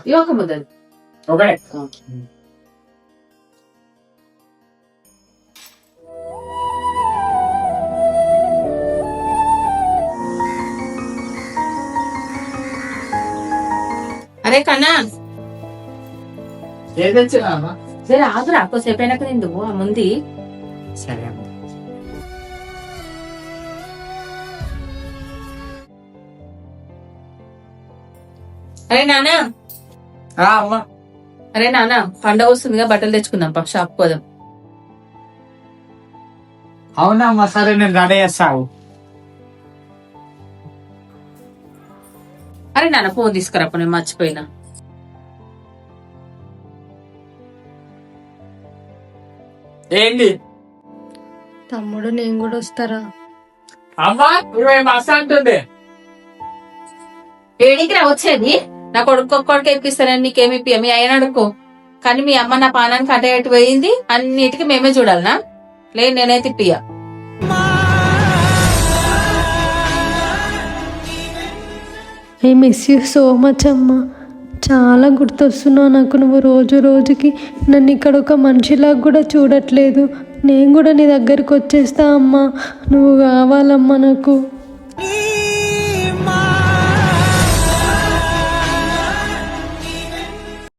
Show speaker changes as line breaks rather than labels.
ఇవ్వక ముద్దలు
ఒకటే
అరే కన్నా
ఏం తెచ్చినా
సరే ఆగురా కొద్దిసేపు అయినాక తిందు ఆ ముందు
సరే అమ్మ.
అరే నానా
అమ్మ
అరే నానా పండగ వస్తుందిగా బట్టలు తెచ్చుకుందాం పా షాప్ పోదాం.
అవునా అమ్మ సరే నేను రెడీ చేస్తావు.
అరే నాన్న ఫోన్ తీసుకురా నేను మర్చిపోయినా.
ఏంటి
తమ్ముడు నేను కూడా వస్తారా?
అమ్మా నువ్వే మస్తు అంటుంది.
ఏడికి రా వచ్చేది? నా కొడుకు ఇప్పిస్తానని నీకేమి ఇప్పి మీ ఆయన అడుక్కో. కానీ మీ అమ్మ నా పానానికి అటు పోయింది, అన్నిటికీ మేమే చూడాలనా? లేదు నేనైతే ఇప్పియా.
I miss you so much అమ్మా. చాలా గుర్తొస్తున్నావు నాకు. నువ్వు రోజు రోజుకి నన్ను ఇక్కడ ఒక మనిషిలాగా కూడా చూడట్లేదు. నేను కూడా నీ దగ్గరికి వచ్చేస్తా అమ్మా. నువ్వు కావాలమ్మా నాకు.